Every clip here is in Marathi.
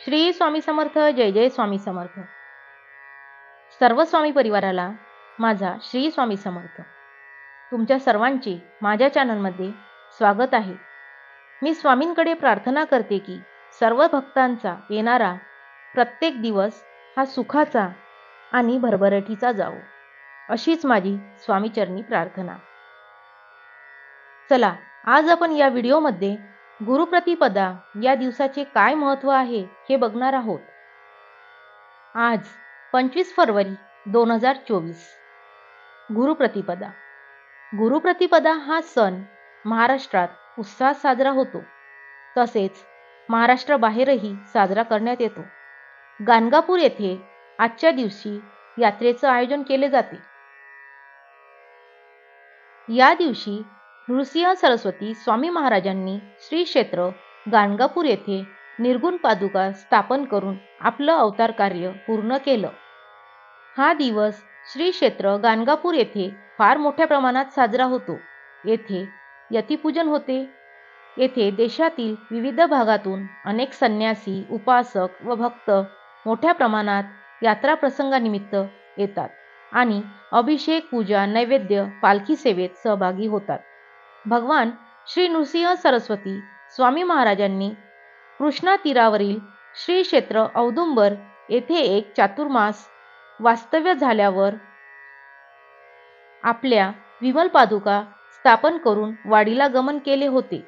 श्री स्वामी समर्थ. जय जय स्वामी समर्थ. सर्व स्वामी परिवाराला माझा श्री स्वामी समर्थ. तुमच्या सर्वांचे माझ्या चॅनलमध्ये स्वागत आहे. मी स्वामींकडे प्रार्थना करते की सर्व भक्तांचा येणारा प्रत्येक दिवस हा सुखाचा आणि भरभराटीचा जावो, अशीच माझी स्वामीचरणी प्रार्थना. चला, आज आपण या व्हिडिओमध्ये गुरुप्रतिपदा या दिवसाचे काय महत्त्व आहे हे बघणार आहोत. आज 25 फरवरी 2024 गुरुप्रतिपदा. गुरुप्रतिपदा हा सण महाराष्ट्रात उत्साहात साजरा होतो. तसेच महाराष्ट्राबाहेरही साजरा करण्यात येतो. गाणगापूर येथे आजच्या दिवशी यात्रेचं आयोजन केले जाते. या दिवशी नृसिंह सरस्वती स्वामी महाराजांनी श्री क्षेत्र गाणगापूर येथे निर्गुण पादुका स्थापन करून आपलं अवतार कार्य पूर्ण केलं. हा दिवस श्री क्षेत्र गाणगापूर येथे फार मोठ्या प्रमाणात साजरा होतो. येथे यतिपूजन होते. येथे देशातील विविध भागातून अनेक संन्यासी, उपासक व भक्त मोठ्या प्रमाणात यात्रा प्रसंगानिमित्त येतात आणि अभिषेक, पूजा, नैवेद्य, पालखी सेवेत सहभागी होतात. भगवान श्री नृसिंह सरस्वती स्वामी महाराजांनी कृष्णा तीरावरील श्री क्षेत्र औदुंबर येथे एक चातुर्मास वास्तव्य झाल्यावर आपल्या विमल पादुका स्थापन करून वाडीला गमन केले होते.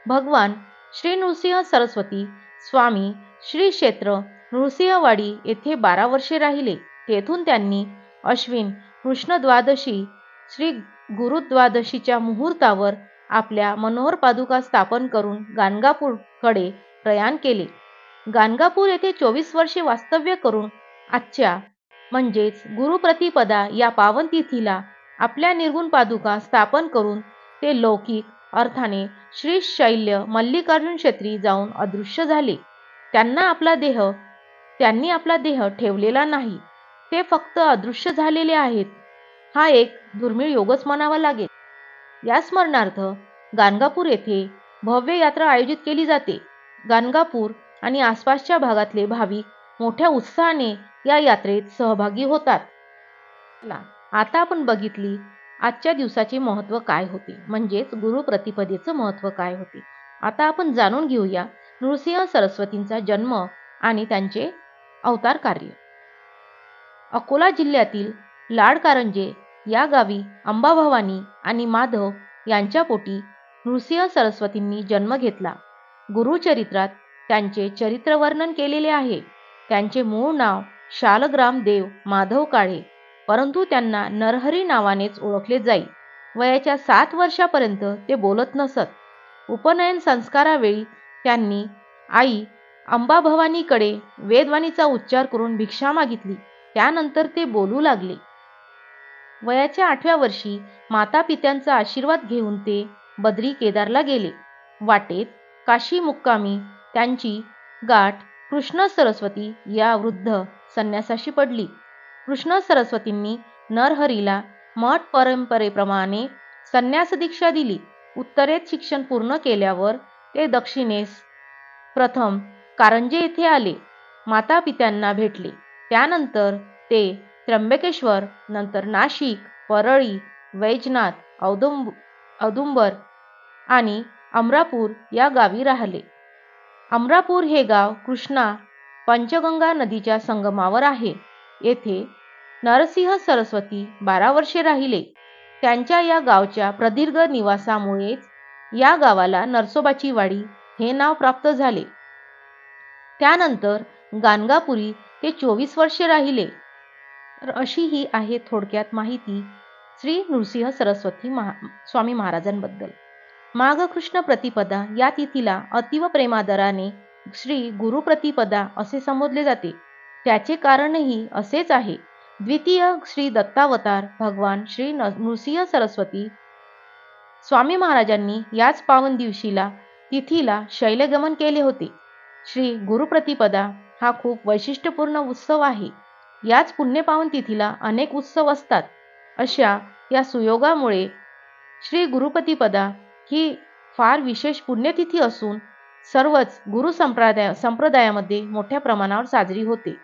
भगवान श्री नृसिंह सरस्वती स्वामी श्री क्षेत्र नृसिंहवाडी येथे 12 वर्षे राहिले. तेथून त्यांनी अश्विन कृष्ण द्वादशी श्री गुरुद्वादशीच्या मुहूर्तावर आपल्या मनोहर पादुका स्थापन करून गाणगापूरकडे प्रयाण केले. गाणगापूर येथे 24 वर्षे वास्तव्य करून आजच्या म्हणजेच गुरुप्रतिपदा या पावन तिथीला आपल्या निर्गुण पादुका स्थापन करून ते लौकिक अर्थाने श्री शैल्य मल्लिकार्जुन क्षेत्री जाऊन अदृश्य झाले. त्यांनी आपला देह ठेवलेला नाही, ते फक्त अदृश्य झालेले आहेत. हा एक दुर्मिळ योगच म्हणावा लागेल. या स्मरणार्थ गाणगापूर येथे भव्य यात्रा आयोजित केली जाते. गाणगापूर आणि आसपासच्या भागातले भाविक मोठ्या उत्साहाने या यात्रेत सहभागी होतात. आता आपण बघितली आजच्या दिवसाचे महत्त्व काय होते, म्हणजेच गुरुप्रतिपदेचं महत्त्व काय होते. आता आपण जाणून घेऊया नृसिंह सरस्वतींचा जन्म आणि त्यांचे अवतार कार्य. अकोला जिल्ह्यातील लाडकारंजे या गावी अंबाभवानी आणि माधव यांच्या पोटी नृसिंह सरस्वतींनी जन्म घेतला. गुरुचरित्रात त्यांचे चरित्र वर्णन केलेले आहे. त्यांचे मूळ नाव शालग्राम देव माधव काळे, परंतु त्यांना नरहरी नावानेच ओळखले जाई. वयाच्या 7 वर्षापर्यंत ते बोलत नसत. उपनयन संस्कारावेळी त्यांनी आई अंबाभवानीकडे वेदवाणीचा उच्चार करून भिक्षा मागितली. त्यानंतर ते बोलू लागले. वयाच्या 8व्या वर्षी माता पित्यांचा आशीर्वाद घेऊन ते बद्री केदारला गेले. वाटेत काशी मुक्कामी त्यांची गाठ कृष्ण सरस्वती या वृद्ध संन्यासाशी पडली. कृष्ण सरस्वतींनी नरहरीला मठ परंपरेप्रमाणे संन्यास दीक्षा दिली. उत्तरेत शिक्षण पूर्ण केल्यावर ते दक्षिणेस प्रथम कारंजे येथे आले. माता पित्यांना भेटले. त्यानंतर ते त्र्यंबकेश्वर, नंतर नाशिक, परळी, वैजनाथ, औदुंबर आणि अमरापूर या गावी राहिले. अमरापूर हे गाव कृष्णा पंचगंगा नदीच्या संगमावर आहे. येथे नरसिंह सरस्वती 12 वर्षे राहिले. त्यांच्या या गावच्या प्रदीर्घ निवासामुळेच या गावाला नरसोबाची वाडी हे नाव प्राप्त झाले. त्यानंतर गाणगापुरी ते 24 वर्षे राहिले. तर अशी ही आहे थोडक्यात माहिती श्री नृसिंह सरस्वती स्वामी महाराजांबद्दल. माघ कृष्ण प्रतिपदा या तिथीला अतिव प्रेमादराने श्री गुरुप्रतिपदा असे संबोधले जाते. त्याचे कारणही असेच आहे. द्वितीय श्री दत्तावतार भगवान श्री नृसिंह सरस्वती स्वामी महाराजांनी याच पावन तिथीला शैलगमन केले होते. श्री गुरुप्रतिपदा हा खूप वैशिष्ट्यपूर्ण उत्सव आहे. याच पुण्यपावन तिथीला अनेक उत्सव असतात. अशा या सुयोगामुळे श्री गुरुप्रतिपदा ही फार विशेष पुण्यतिथी असून सर्वच गुरु संप्रदायामध्ये मोठ्या प्रमाणावर साजरी होते.